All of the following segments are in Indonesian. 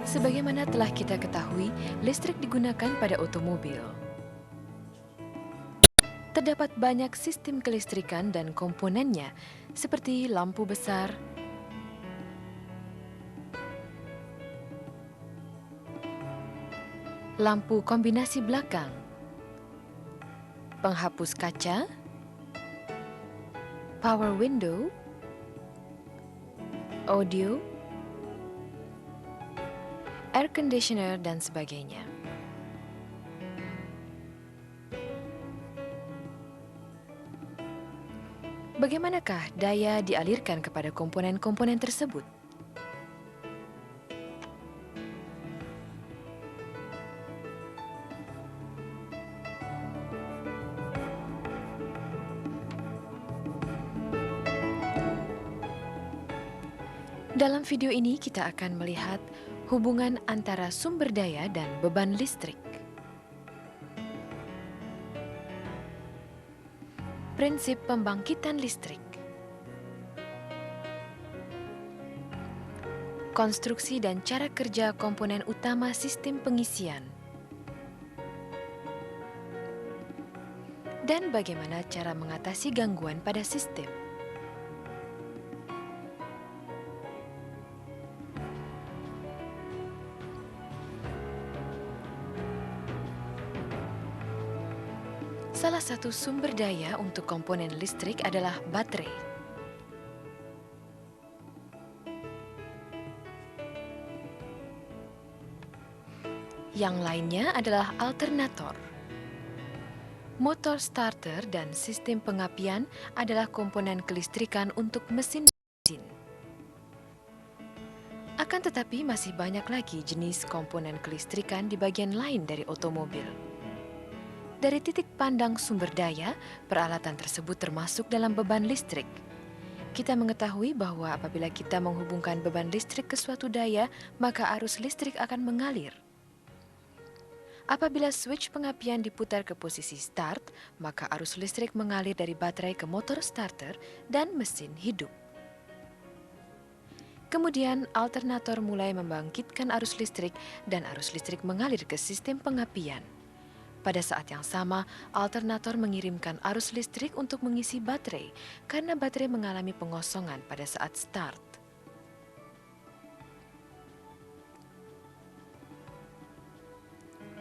Sebagaimana telah kita ketahui, listrik digunakan pada otomobil. Terdapat banyak sistem kelistrikan dan komponennya, seperti lampu besar, lampu kombinasi belakang, penghapus kaca, power window, audio, air conditioner, dan sebagainya. Bagaimanakah daya dialirkan kepada komponen-komponen tersebut? Dalam video ini kita akan melihat hubungan antara sumber daya dan beban listrik. Prinsip pembangkitan listrik. Konstruksi dan cara kerja komponen utama sistem pengisian. Dan bagaimana cara mengatasi gangguan pada sistem. Salah satu sumber daya untuk komponen listrik adalah baterai. Yang lainnya adalah alternator. Motor starter dan sistem pengapian adalah komponen kelistrikan untuk mesin. Akan tetapi masih banyak lagi jenis komponen kelistrikan di bagian lain dari otomobil. Dari titik pandang sumber daya, peralatan tersebut termasuk dalam beban listrik. Kita mengetahui bahwa apabila kita menghubungkan beban listrik ke suatu daya, maka arus listrik akan mengalir. Apabila switch pengapian diputar ke posisi start, maka arus listrik mengalir dari baterai ke motor starter dan mesin hidup. Kemudian alternator mulai membangkitkan arus listrik dan arus listrik mengalir ke sistem pengapian. Pada saat yang sama, alternator mengirimkan arus listrik untuk mengisi baterai karena baterai mengalami pengosongan pada saat start.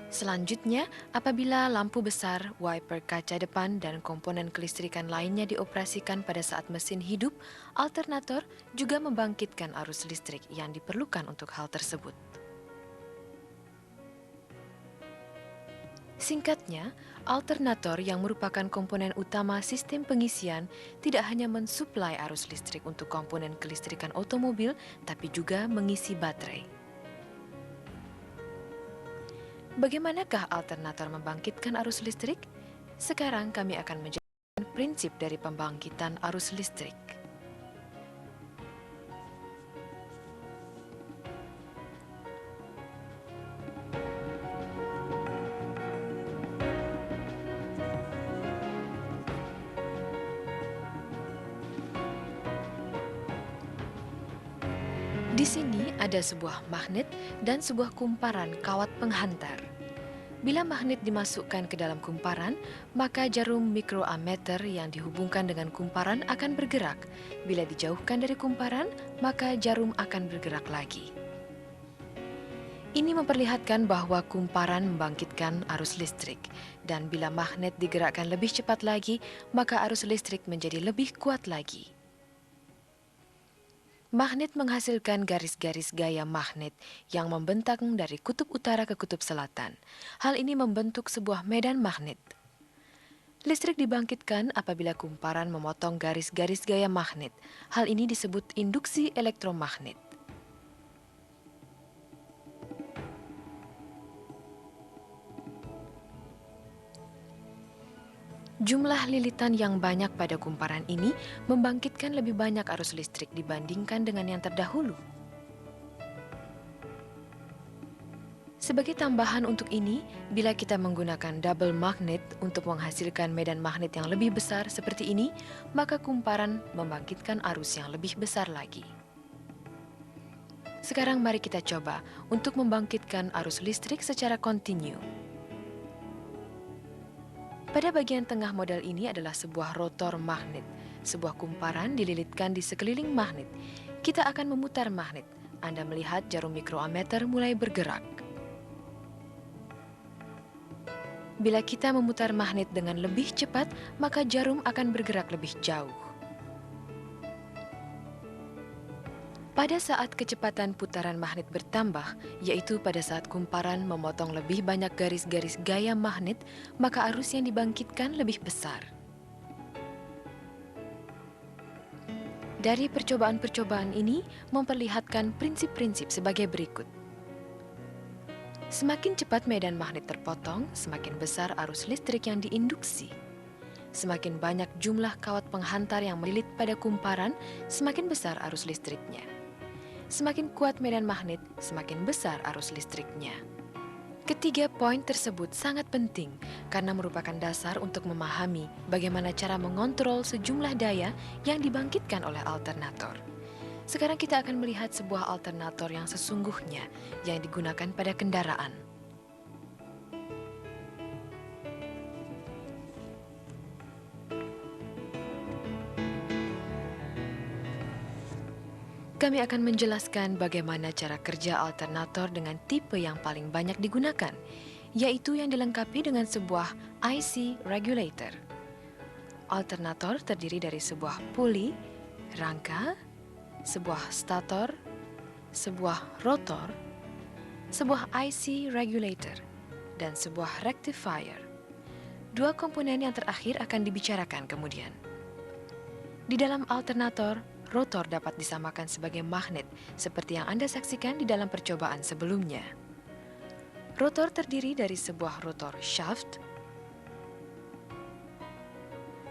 Selanjutnya, apabila lampu besar, wiper kaca depan, dan komponen kelistrikan lainnya dioperasikan pada saat mesin hidup, alternator juga membangkitkan arus listrik yang diperlukan untuk hal tersebut. Singkatnya, alternator yang merupakan komponen utama sistem pengisian tidak hanya mensuplai arus listrik untuk komponen kelistrikan otomobil, tapi juga mengisi baterai. Bagaimanakah alternator membangkitkan arus listrik? Sekarang kami akan menjelaskan prinsip dari pembangkitan arus listrik. Di sini ada sebuah magnet dan sebuah kumparan kawat penghantar. Bila magnet dimasukkan ke dalam kumparan, maka jarum mikroammeter yang dihubungkan dengan kumparan akan bergerak. Bila dijauhkan dari kumparan, maka jarum akan bergerak lagi. Ini memperlihatkan bahwa kumparan membangkitkan arus listrik, dan bila magnet digerakkan lebih cepat lagi, maka arus listrik menjadi lebih kuat lagi. Magnet menghasilkan garis-garis gaya magnet yang membentang dari kutub utara ke kutub selatan. Hal ini membentuk sebuah medan magnet. Listrik dibangkitkan apabila kumparan memotong garis-garis gaya magnet. Hal ini disebut induksi elektromagnet. Jumlah lilitan yang banyak pada kumparan ini membangkitkan lebih banyak arus listrik dibandingkan dengan yang terdahulu. Sebagai tambahan untuk ini, bila kita menggunakan double magnet untuk menghasilkan medan magnet yang lebih besar seperti ini, maka kumparan membangkitkan arus yang lebih besar lagi. Sekarang mari kita coba untuk membangkitkan arus listrik secara kontinu. Pada bagian tengah model ini adalah sebuah rotor magnet. Sebuah kumparan dililitkan di sekeliling magnet. Kita akan memutar magnet. Anda melihat jarum mikroammeter mulai bergerak. Bila kita memutar magnet dengan lebih cepat, maka jarum akan bergerak lebih jauh. Pada saat kecepatan putaran magnet bertambah, yaitu pada saat kumparan memotong lebih banyak garis-garis gaya magnet, maka arus yang dibangkitkan lebih besar. Dari percobaan-percobaan ini memperlihatkan prinsip-prinsip sebagai berikut. Semakin cepat medan magnet terpotong, semakin besar arus listrik yang diinduksi. Semakin banyak jumlah kawat penghantar yang melilit pada kumparan, semakin besar arus listriknya. Semakin kuat medan magnet, semakin besar arus listriknya. Ketiga poin tersebut sangat penting karena merupakan dasar untuk memahami bagaimana cara mengontrol sejumlah daya yang dibangkitkan oleh alternator. Sekarang kita akan melihat sebuah alternator yang sesungguhnya yang digunakan pada kendaraan. Kami akan menjelaskan bagaimana cara kerja alternator dengan tipe yang paling banyak digunakan, yaitu yang dilengkapi dengan sebuah IC regulator. Alternator terdiri dari sebuah puli, rangka, sebuah stator, sebuah rotor, sebuah IC regulator, dan sebuah rectifier. Dua komponen yang terakhir akan dibicarakan kemudian. Di dalam alternator, rotor dapat disamakan sebagai magnet, seperti yang Anda saksikan di dalam percobaan sebelumnya. Rotor terdiri dari sebuah rotor shaft,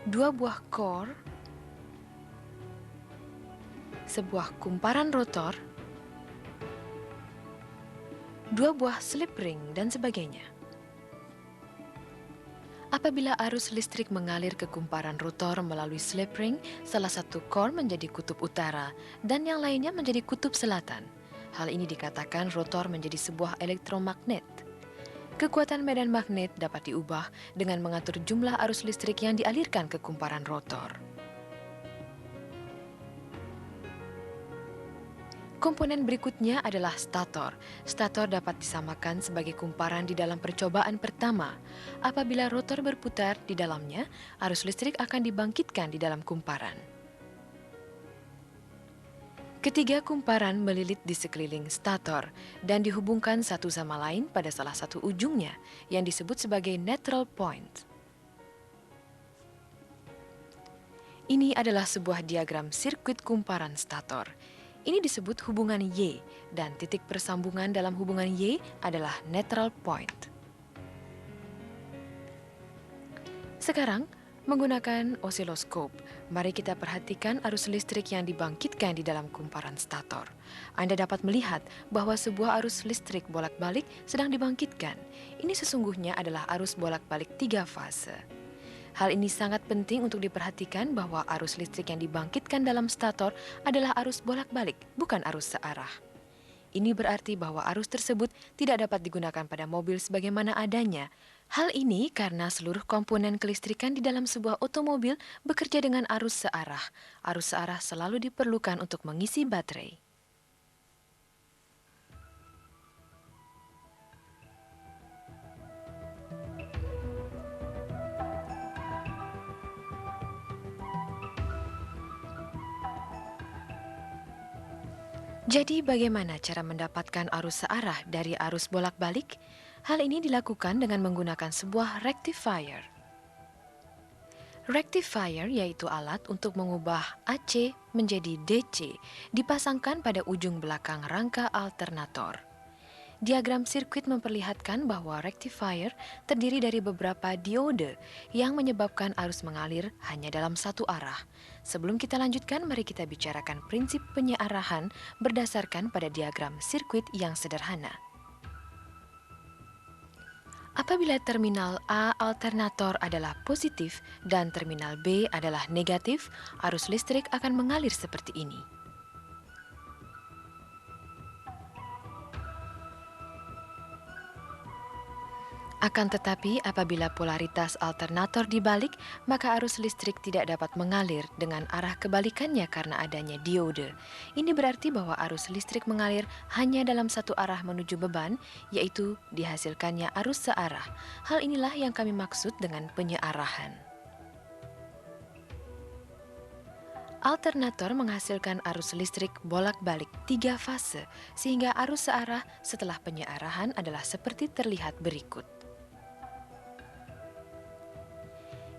dua buah core, sebuah kumparan rotor, dua buah slip ring, dan sebagainya. Apabila arus listrik mengalir ke kumparan rotor melalui slip ring, salah satu core menjadi kutub utara dan yang lainnya menjadi kutub selatan. Hal ini dikatakan rotor menjadi sebuah elektromagnet. Kekuatan medan magnet dapat diubah dengan mengatur jumlah arus listrik yang dialirkan ke kumparan rotor. Komponen berikutnya adalah stator. Stator dapat disamakan sebagai kumparan di dalam percobaan pertama. Apabila rotor berputar di dalamnya, arus listrik akan dibangkitkan di dalam kumparan. Ketiga kumparan melilit di sekeliling stator dan dihubungkan satu sama lain pada salah satu ujungnya yang disebut sebagai neutral point. Ini adalah sebuah diagram sirkuit kumparan stator. Ini disebut hubungan Y, dan titik persambungan dalam hubungan Y adalah neutral point. Sekarang, menggunakan osiloskop, mari kita perhatikan arus listrik yang dibangkitkan di dalam kumparan stator. Anda dapat melihat bahwa sebuah arus listrik bolak-balik sedang dibangkitkan. Ini sesungguhnya adalah arus bolak-balik 3 fase. Hal ini sangat penting untuk diperhatikan bahwa arus listrik yang dibangkitkan dalam stator adalah arus bolak-balik, bukan arus searah. Ini berarti bahwa arus tersebut tidak dapat digunakan pada mobil sebagaimana adanya. Hal ini karena seluruh komponen kelistrikan di dalam sebuah otomobil bekerja dengan arus searah. Arus searah selalu diperlukan untuk mengisi baterai. Jadi bagaimana cara mendapatkan arus searah dari arus bolak-balik? Hal ini dilakukan dengan menggunakan sebuah rectifier. Rectifier yaitu alat untuk mengubah AC menjadi DC, dipasangkan pada ujung belakang rangka alternator. Diagram sirkuit memperlihatkan bahwa rectifier terdiri dari beberapa diode yang menyebabkan arus mengalir hanya dalam satu arah. Sebelum kita lanjutkan, mari kita bicarakan prinsip penyearahan berdasarkan pada diagram sirkuit yang sederhana. Apabila terminal A alternator adalah positif dan terminal B adalah negatif, arus listrik akan mengalir seperti ini. Akan tetapi, apabila polaritas alternator dibalik, maka arus listrik tidak dapat mengalir dengan arah kebalikannya karena adanya diode. Ini berarti bahwa arus listrik mengalir hanya dalam satu arah menuju beban, yaitu dihasilkannya arus searah. Hal inilah yang kami maksud dengan penyearahan. Alternator menghasilkan arus listrik bolak-balik 3 fase, sehingga arus searah setelah penyearahan adalah seperti terlihat berikut.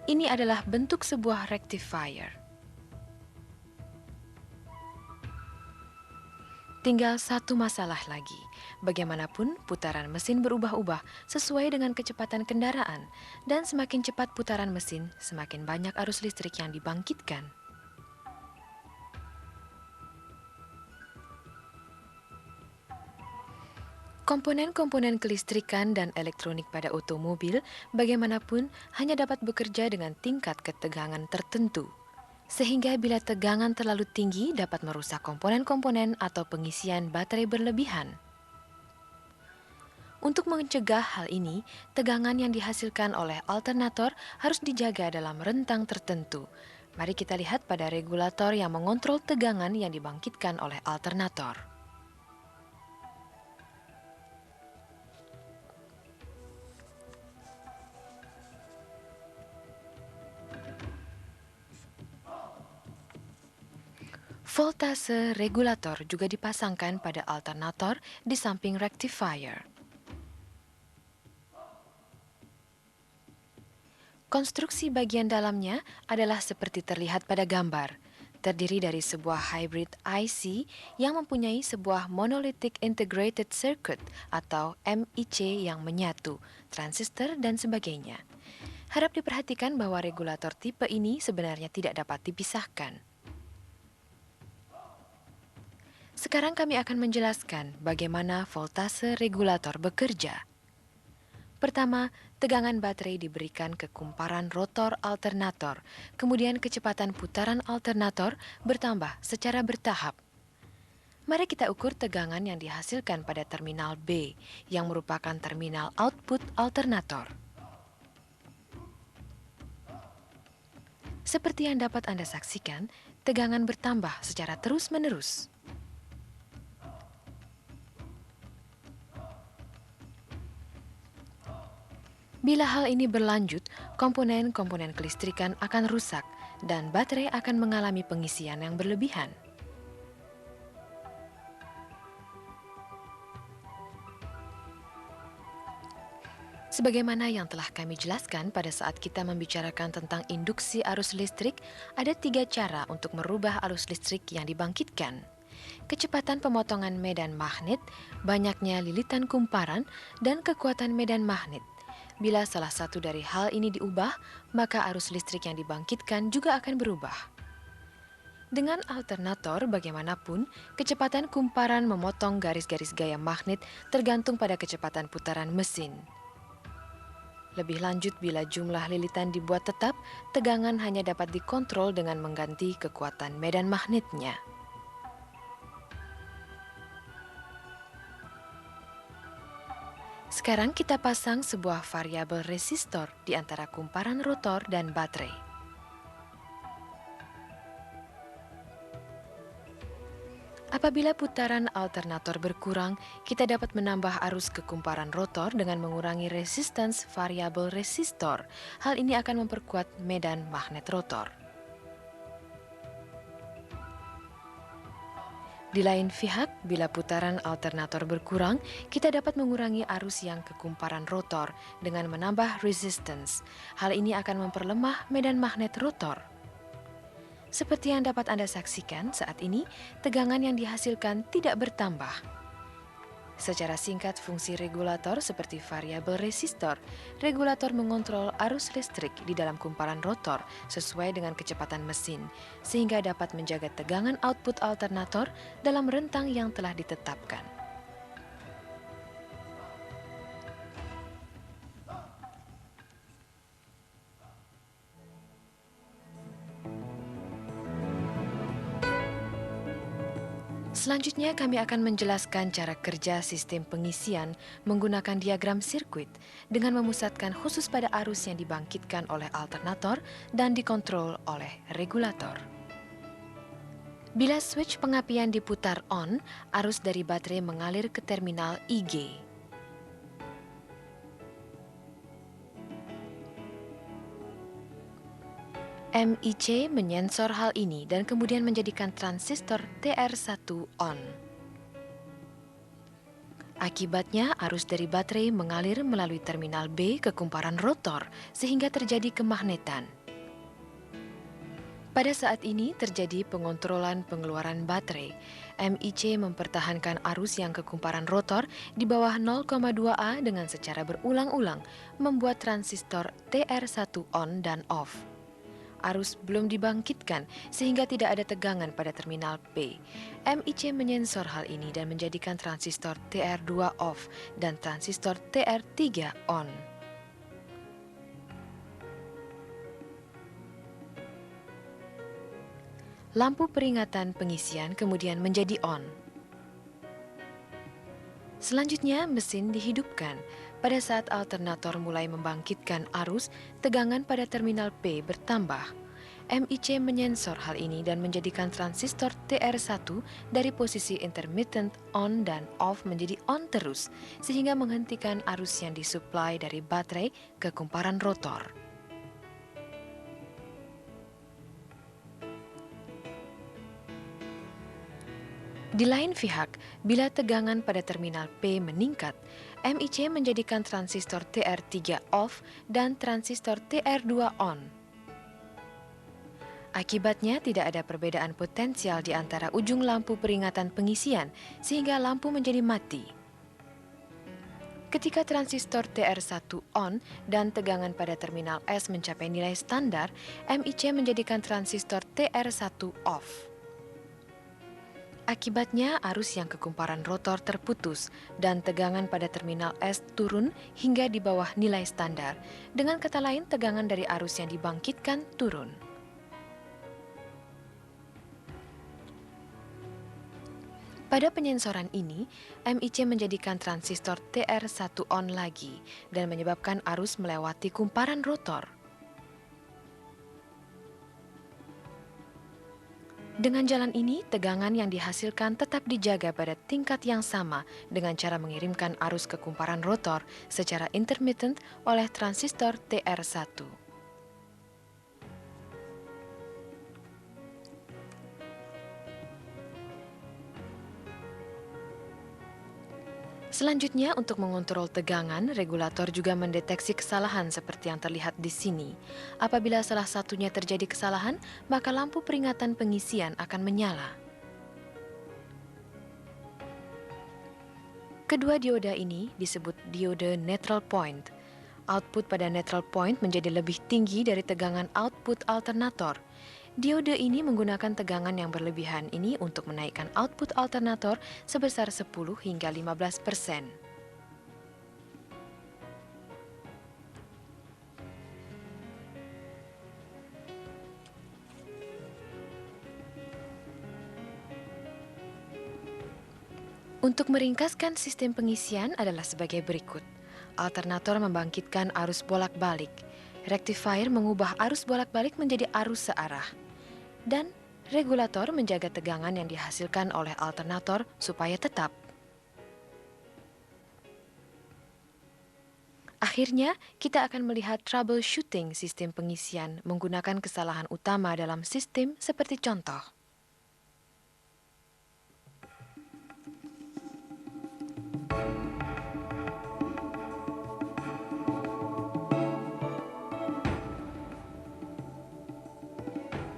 Ini adalah bentuk sebuah rectifier. Tinggal satu masalah lagi. Bagaimanapun, putaran mesin berubah-ubah sesuai dengan kecepatan kendaraan, dan semakin cepat putaran mesin, semakin banyak arus listrik yang dibangkitkan. Komponen-komponen kelistrikan dan elektronik pada otomobil bagaimanapun hanya dapat bekerja dengan tingkat ketegangan tertentu. Sehingga bila tegangan terlalu tinggi dapat merusak komponen-komponen atau pengisian baterai berlebihan. Untuk mencegah hal ini, tegangan yang dihasilkan oleh alternator harus dijaga dalam rentang tertentu. Mari kita lihat pada regulator yang mengontrol tegangan yang dibangkitkan oleh alternator. Voltase regulator juga dipasangkan pada alternator di samping rectifier. Konstruksi bagian dalamnya adalah seperti terlihat pada gambar. Terdiri dari sebuah hybrid IC yang mempunyai sebuah monolithic integrated circuit atau MIC yang menyatu, transistor dan sebagainya. Harap diperhatikan bahwa regulator tipe ini sebenarnya tidak dapat dipisahkan. Sekarang kami akan menjelaskan bagaimana voltase regulator bekerja. Pertama, tegangan baterai diberikan ke kumparan rotor alternator, kemudian kecepatan putaran alternator bertambah secara bertahap. Mari kita ukur tegangan yang dihasilkan pada terminal B, yang merupakan terminal output alternator. Seperti yang dapat Anda saksikan, tegangan bertambah secara terus-menerus. Bila hal ini berlanjut, komponen-komponen kelistrikan akan rusak dan baterai akan mengalami pengisian yang berlebihan. Sebagaimana yang telah kami jelaskan pada saat kita membicarakan tentang induksi arus listrik, ada 3 cara untuk merubah arus listrik yang dibangkitkan. Kecepatan pemotongan medan magnet, banyaknya lilitan kumparan, dan kekuatan medan magnet. Bila salah satu dari hal ini diubah, maka arus listrik yang dibangkitkan juga akan berubah. Dengan alternator, bagaimanapun, kecepatan kumparan memotong garis-garis gaya magnet tergantung pada kecepatan putaran mesin. Lebih lanjut, bila jumlah lilitan dibuat tetap, tegangan hanya dapat dikontrol dengan mengganti kekuatan medan magnetnya. Sekarang kita pasang sebuah variabel resistor di antara kumparan rotor dan baterai. Apabila putaran alternator berkurang, kita dapat menambah arus ke kumparan rotor dengan mengurangi resistance variabel resistor. Hal ini akan memperkuat medan magnet rotor. Di lain pihak, bila putaran alternator berkurang, kita dapat mengurangi arus yang ke kumparan rotor dengan menambah resistance. Hal ini akan memperlemah medan magnet rotor. Seperti yang dapat Anda saksikan saat ini, tegangan yang dihasilkan tidak bertambah. Secara singkat, fungsi regulator seperti variabel resistor. Regulator mengontrol arus listrik di dalam kumparan rotor sesuai dengan kecepatan mesin, sehingga dapat menjaga tegangan output alternator dalam rentang yang telah ditetapkan. Selanjutnya kami akan menjelaskan cara kerja sistem pengisian menggunakan diagram sirkuit dengan memusatkan khusus pada arus yang dibangkitkan oleh alternator dan dikontrol oleh regulator. Bila switch pengapian diputar on, arus dari baterai mengalir ke terminal IG. MIC menyensor hal ini dan kemudian menjadikan transistor TR1 on. Akibatnya, arus dari baterai mengalir melalui terminal B ke kumparan rotor sehingga terjadi kemagnetan. Pada saat ini terjadi pengontrolan pengeluaran baterai. MIC mempertahankan arus yang ke kumparan rotor di bawah 0,2A dengan secara berulang-ulang membuat transistor TR1 on dan off. Arus belum dibangkitkan sehingga tidak ada tegangan pada terminal P. MIC menyensor hal ini dan menjadikan transistor TR2 off dan transistor TR3 on. Lampu peringatan pengisian kemudian menjadi on. Selanjutnya mesin dihidupkan. Pada saat alternator mulai membangkitkan arus, tegangan pada terminal P bertambah. MIC menyensor hal ini dan menjadikan transistor TR1 dari posisi intermittent on dan off menjadi on terus, sehingga menghentikan arus yang disuplai dari baterai ke kumparan rotor. Di lain pihak, bila tegangan pada terminal P meningkat, MIC menjadikan transistor TR3 off dan transistor TR2 on. Akibatnya tidak ada perbedaan potensial di antara ujung lampu peringatan pengisian sehingga lampu menjadi mati. Ketika transistor TR1 on dan tegangan pada terminal S mencapai nilai standar, MIC menjadikan transistor TR1 off. Akibatnya, arus yang ke kumparan rotor terputus dan tegangan pada terminal S turun hingga di bawah nilai standar. Dengan kata lain, tegangan dari arus yang dibangkitkan turun. Pada penyensoran ini, MIC menjadikan transistor TR1 on lagi dan menyebabkan arus melewati kumparan rotor. Dengan jalan ini, tegangan yang dihasilkan tetap dijaga pada tingkat yang sama dengan cara mengirimkan arus ke kumparan rotor secara intermittent oleh transistor TR1. Selanjutnya, untuk mengontrol tegangan, regulator juga mendeteksi kesalahan seperti yang terlihat di sini. Apabila salah satunya terjadi kesalahan, maka lampu peringatan pengisian akan menyala. Kedua dioda ini disebut diode neutral point. Output pada neutral point menjadi lebih tinggi dari tegangan output alternator. Diode ini menggunakan tegangan yang berlebihan ini untuk menaikkan output alternator sebesar 10 hingga 15%. Untuk meringkaskan sistem pengisian adalah sebagai berikut. Alternator membangkitkan arus bolak-balik. Rectifier mengubah arus bolak-balik menjadi arus searah. Dan regulator menjaga tegangan yang dihasilkan oleh alternator supaya tetap. Akhirnya, kita akan melihat troubleshooting sistem pengisian menggunakan kesalahan utama dalam sistem seperti contoh.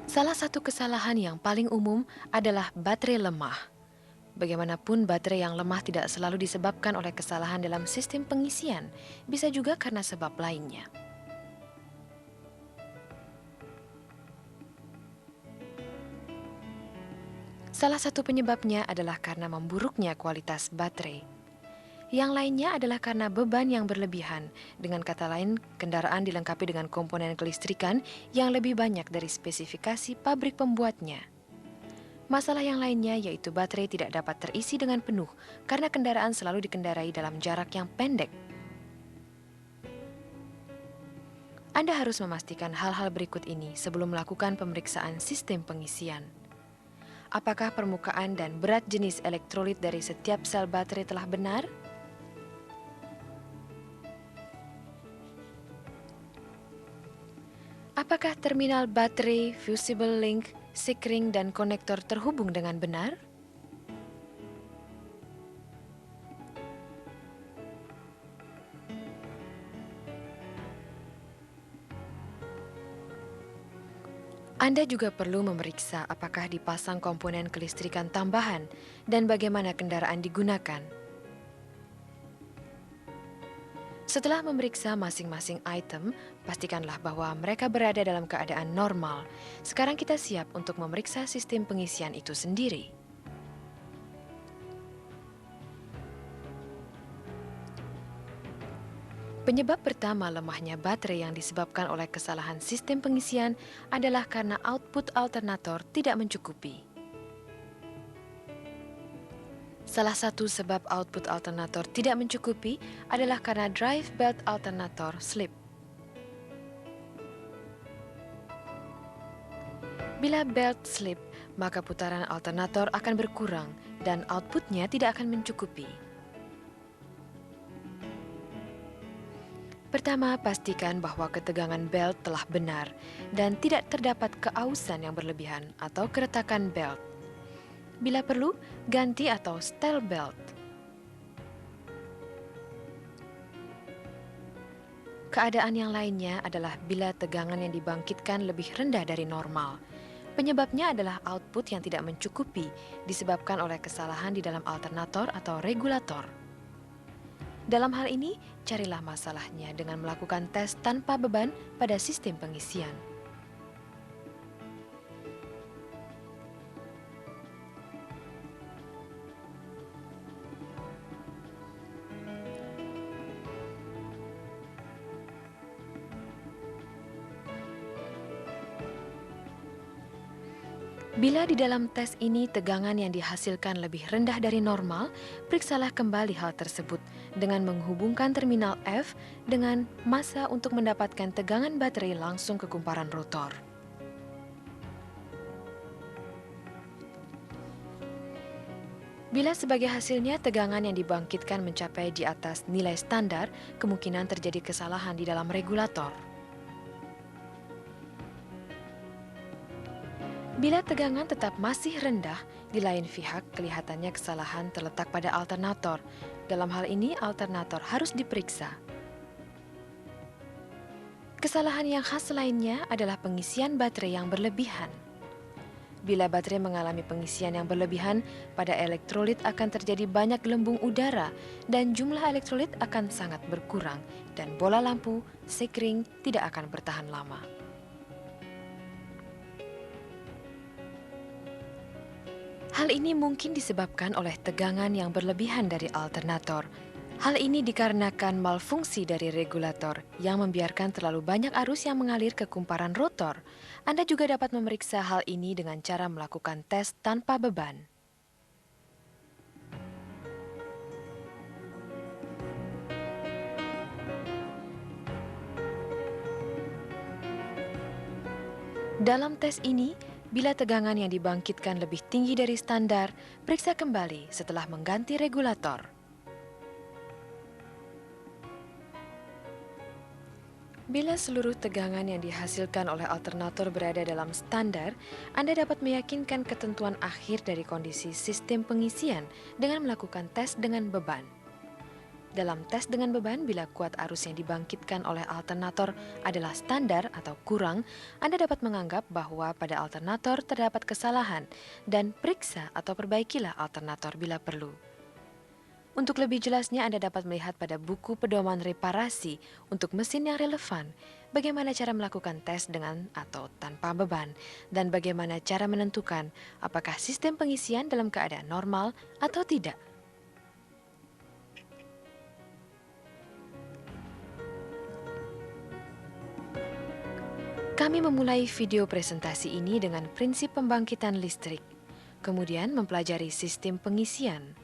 Salah satu kesalahan yang paling umum adalah baterai lemah. Bagaimanapun, baterai yang lemah tidak selalu disebabkan oleh kesalahan dalam sistem pengisian, bisa juga karena sebab lainnya. Salah satu penyebabnya adalah karena memburuknya kualitas baterai. Yang lainnya adalah karena beban yang berlebihan. Dengan kata lain, kendaraan dilengkapi dengan komponen kelistrikan yang lebih banyak dari spesifikasi pabrik pembuatnya. Masalah yang lainnya yaitu baterai tidak dapat terisi dengan penuh karena kendaraan selalu dikendarai dalam jarak yang pendek. Anda harus memastikan hal-hal berikut ini sebelum melakukan pemeriksaan sistem pengisian. Apakah permukaan dan berat jenis elektrolit dari setiap sel baterai telah benar? Apakah terminal baterai, fusible link, sikring, dan konektor terhubung dengan benar? Anda juga perlu memeriksa apakah dipasang komponen kelistrikan tambahan dan bagaimana kendaraan digunakan. Setelah memeriksa masing-masing item, pastikanlah bahwa mereka berada dalam keadaan normal. Sekarang kita siap untuk memeriksa sistem pengisian itu sendiri. Penyebab pertama lemahnya baterai yang disebabkan oleh kesalahan sistem pengisian adalah karena output alternator tidak mencukupi. Salah satu sebab output alternator tidak mencukupi adalah karena drive belt alternator slip. Bila belt slip, maka putaran alternator akan berkurang dan outputnya tidak akan mencukupi. Pertama, pastikan bahwa ketegangan belt telah benar dan tidak terdapat keausan yang berlebihan atau keretakan belt. Bila perlu, ganti atau setel belt. Keadaan yang lainnya adalah bila tegangan yang dibangkitkan lebih rendah dari normal. Penyebabnya adalah output yang tidak mencukupi disebabkan oleh kesalahan di dalam alternator atau regulator. Dalam hal ini, carilah masalahnya dengan melakukan tes tanpa beban pada sistem pengisian. Bila di dalam tes ini tegangan yang dihasilkan lebih rendah dari normal, periksalah kembali hal tersebut dengan menghubungkan terminal F dengan massa untuk mendapatkan tegangan baterai langsung ke kumparan rotor. Bila sebagai hasilnya tegangan yang dibangkitkan mencapai di atas nilai standar, kemungkinan terjadi kesalahan di dalam regulator. Bila tegangan tetap masih rendah, di lain pihak kelihatannya kesalahan terletak pada alternator. Dalam hal ini, alternator harus diperiksa. Kesalahan yang khas lainnya adalah pengisian baterai yang berlebihan. Bila baterai mengalami pengisian yang berlebihan, pada elektrolit akan terjadi banyak gelembung udara dan jumlah elektrolit akan sangat berkurang dan bola lampu, sikring tidak akan bertahan lama. Hal ini mungkin disebabkan oleh tegangan yang berlebihan dari alternator. Hal ini dikarenakan malfungsi dari regulator yang membiarkan terlalu banyak arus yang mengalir ke kumparan rotor. Anda juga dapat memeriksa hal ini dengan cara melakukan tes tanpa beban. Dalam tes ini, bila tegangan yang dibangkitkan lebih tinggi dari standar, periksa kembali setelah mengganti regulator. Bila seluruh tegangan yang dihasilkan oleh alternator berada dalam standar, Anda dapat meyakinkan ketentuan akhir dari kondisi sistem pengisian dengan melakukan tes dengan beban. Dalam tes dengan beban, bila kuat arus yang dibangkitkan oleh alternator adalah standar atau kurang, Anda dapat menganggap bahwa pada alternator terdapat kesalahan dan periksa atau perbaikilah alternator bila perlu. Untuk lebih jelasnya, Anda dapat melihat pada buku pedoman reparasi untuk mesin yang relevan, bagaimana cara melakukan tes dengan atau tanpa beban, dan bagaimana cara menentukan apakah sistem pengisian dalam keadaan normal atau tidak. Kami memulai video presentasi ini dengan prinsip pembangkitan listrik. kemudian mempelajari sistem pengisian,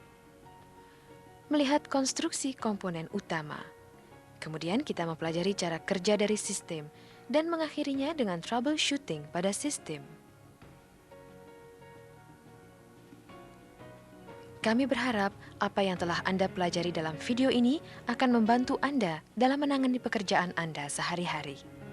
melihat konstruksi komponen utama. Kemudian kita mempelajari cara kerja dari sistem dan mengakhirinya dengan troubleshooting pada sistem. Kami berharap apa yang telah Anda pelajari dalam video ini akan membantu Anda dalam menangani pekerjaan Anda sehari-hari.